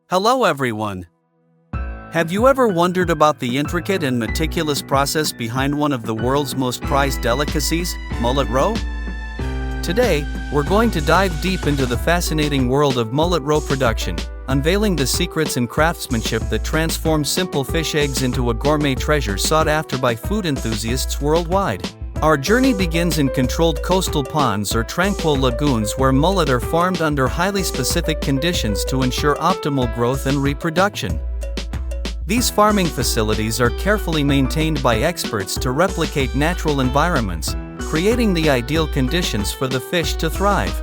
Hello everyone! Have you ever wondered about the intricate and meticulous process behind one of the world's most prized delicacies, Mullet Roe? Today, we're going to dive deep into the fascinating world of Mullet Roe production, unveiling the secrets and craftsmanship that transform simple fish eggs into a gourmet treasure sought after by food enthusiasts worldwide. Our journey begins in controlled coastal ponds or tranquil lagoons where mullet are farmed under highly specific conditions to ensure optimal growth and reproduction. These farming facilities are carefully maintained by experts to replicate natural environments, creating the ideal conditions for the fish to thrive.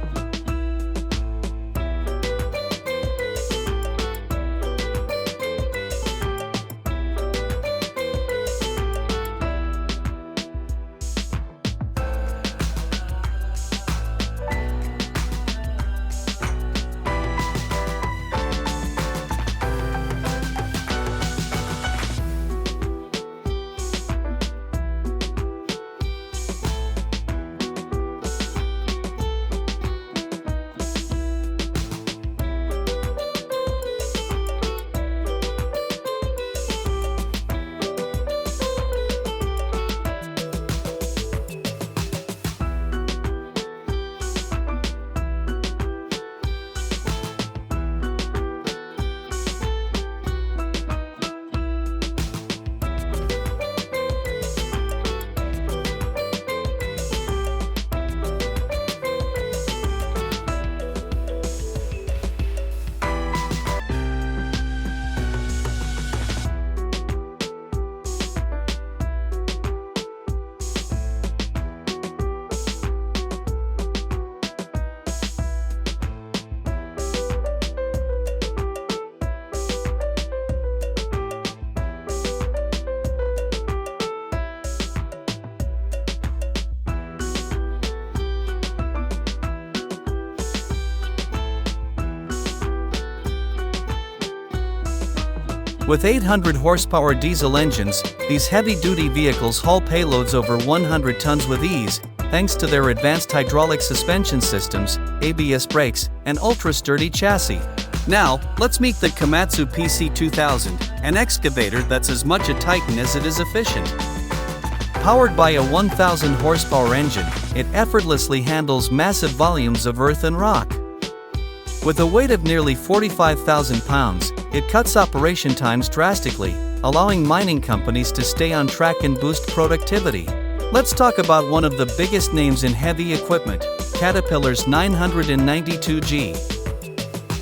With 800 horsepower diesel engines, these heavy-duty vehicles haul payloads over 100 tons with ease, thanks to their advanced hydraulic suspension systems, ABS brakes, and ultra-sturdy chassis. Now, let's meet the Komatsu PC2000, an excavator that's as much a titan as it is efficient. Powered by a 1,000 horsepower engine, it effortlessly handles massive volumes of earth and rock. With a weight of nearly 45,000 pounds, it cuts operation times drastically, allowing mining companies to stay on track and boost productivity. Let's talk about one of the biggest names in heavy equipment, Caterpillar's 992G.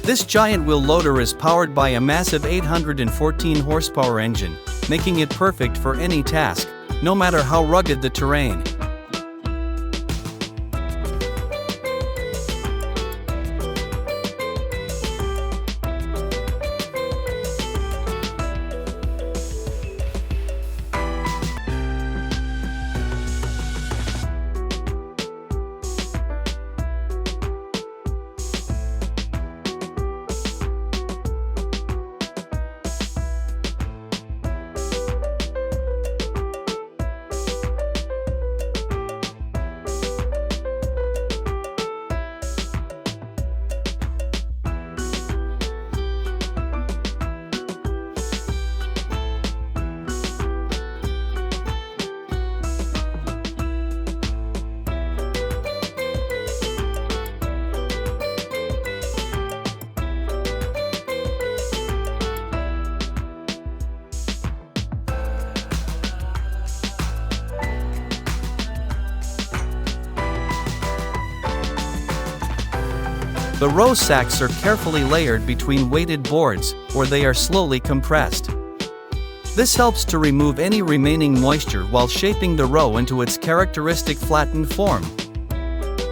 This giant wheel loader is powered by a massive 814 horsepower engine, making it perfect for any task, no matter how rugged the terrain. The roe sacks are carefully layered between weighted boards, where they are slowly compressed. This helps to remove any remaining moisture while shaping the roe into its characteristic flattened form.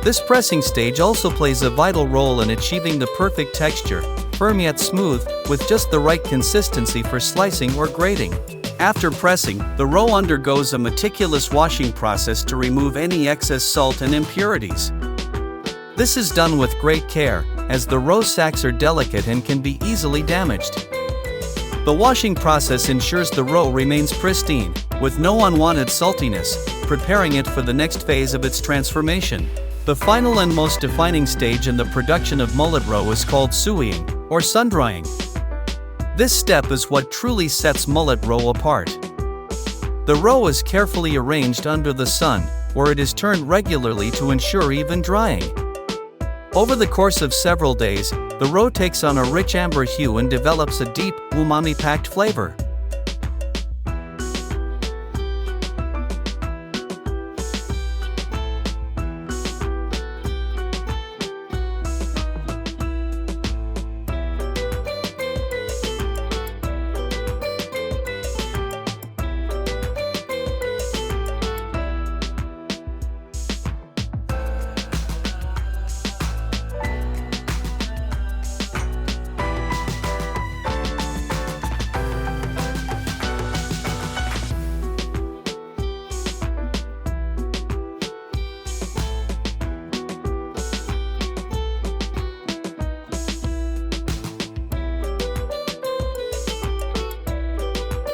This pressing stage also plays a vital role in achieving the perfect texture, firm yet smooth, with just the right consistency for slicing or grating. After pressing, the roe undergoes a meticulous washing process to remove any excess salt and impurities. This is done with great care, as the roe sacks are delicate and can be easily damaged. The washing process ensures the roe remains pristine, with no unwanted saltiness, preparing it for the next phase of its transformation. The final and most defining stage in the production of mullet roe is called sueying, or sun-drying. This step is what truly sets Mullet Roe apart. The roe is carefully arranged under the sun, where it is turned regularly to ensure even drying. Over the course of several days, the roe takes on a rich amber hue and develops a deep, umami-packed flavor.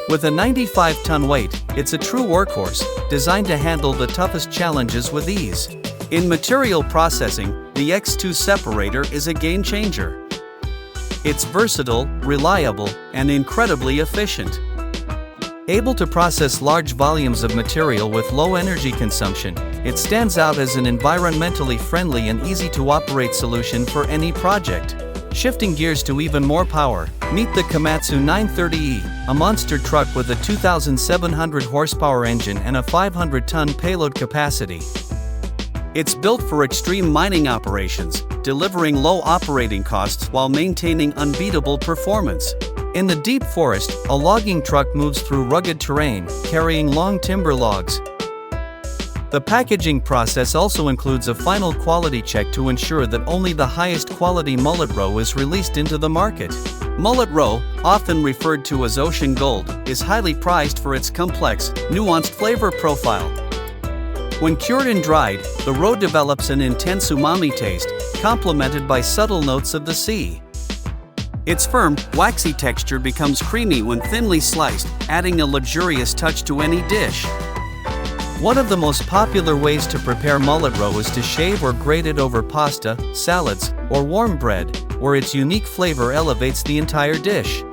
With a 95-ton weight, it's a true workhorse, designed to handle the toughest challenges with ease. In material processing, the X2 separator is a game changer. It's versatile, reliable, and incredibly efficient. Able to process large volumes of material with low energy consumption, it stands out as an environmentally friendly and easy-to-operate solution for any project. Shifting gears to even more power, meet the Komatsu 930E, a monster truck with a 2,700 horsepower engine and a 500-ton payload capacity. It's built for extreme mining operations, delivering low operating costs while maintaining unbeatable performance. In the deep forest, a logging truck moves through rugged terrain, carrying long timber logs. The packaging process also includes a final quality check to ensure that only the highest quality Mullet Roe is released into the market. Mullet Roe, often referred to as ocean gold, is highly prized for its complex, nuanced flavor profile. When cured and dried, the roe develops an intense umami taste, complemented by subtle notes of the sea. Its firm, waxy texture becomes creamy when thinly sliced, adding a luxurious touch to any dish. One of the most popular ways to prepare Mullet Roe is to shave or grate it over pasta, salads, or warm bread, where its unique flavor elevates the entire dish.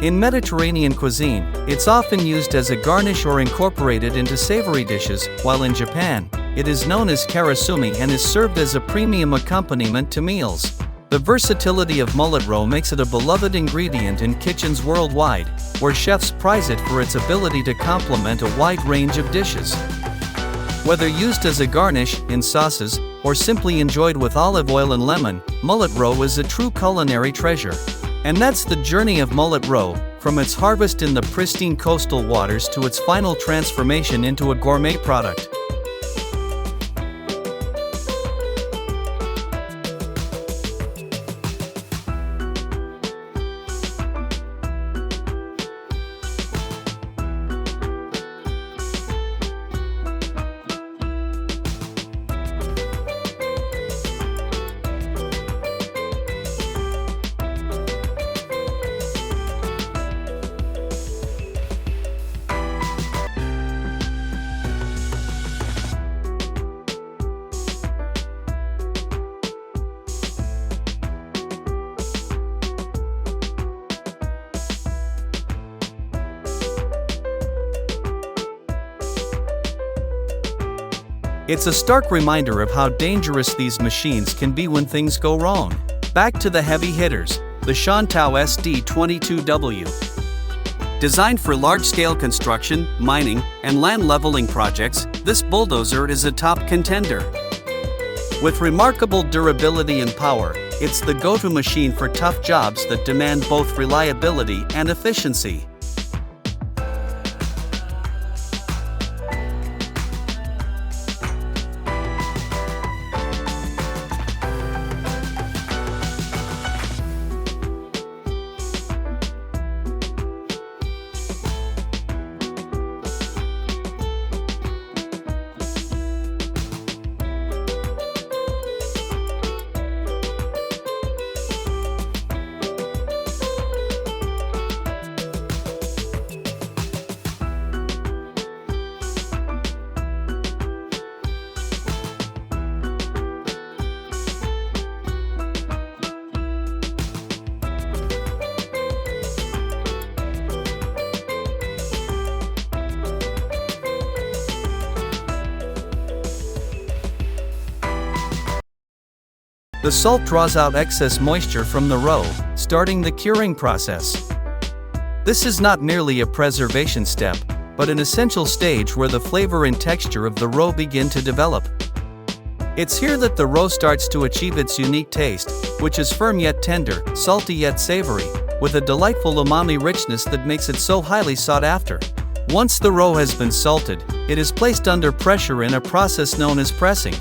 In Mediterranean cuisine, it's often used as a garnish or incorporated into savory dishes, while in Japan, it is known as karasumi and is served as a premium accompaniment to meals. The versatility of Mullet Roe makes it a beloved ingredient in kitchens worldwide, where chefs prize it for its ability to complement a wide range of dishes. Whether used as a garnish, in sauces, or simply enjoyed with olive oil and lemon, Mullet Roe is a true culinary treasure. And that's the journey of Mullet Roe, from its harvest in the pristine coastal waters to its final transformation into a gourmet product. It's a stark reminder of how dangerous these machines can be when things go wrong. Back to the heavy hitters, the Shah SD22W. Designed for large-scale construction, mining, and land leveling projects, this bulldozer is a top contender. With remarkable durability and power, it's the go-to machine for tough jobs that demand both reliability and efficiency. The salt draws out excess moisture from the roe, starting the curing process. This is not merely a preservation step, but an essential stage where the flavor and texture of the roe begin to develop. It's here that the roe starts to achieve its unique taste, which is firm yet tender, salty yet savory, with a delightful umami richness that makes it so highly sought after. Once the roe has been salted, it is placed under pressure in a process known as pressing.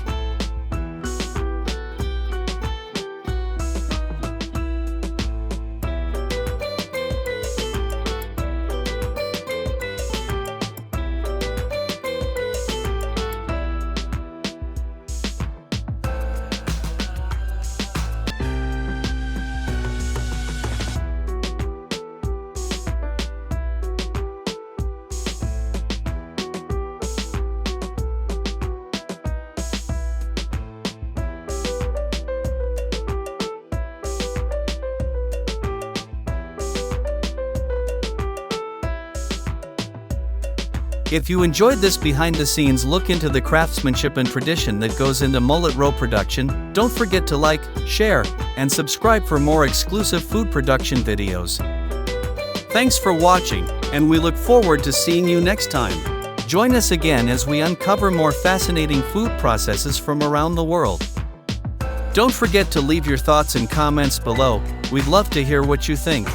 If you enjoyed this behind-the-scenes look into the craftsmanship and tradition that goes into Mullet Roe production, don't forget to like, share, and subscribe for more exclusive food production videos. Thanks for watching, and we look forward to seeing you next time. Join us again as we uncover more fascinating food processes from around the world. Don't forget to leave your thoughts and comments below. We'd love to hear what you think.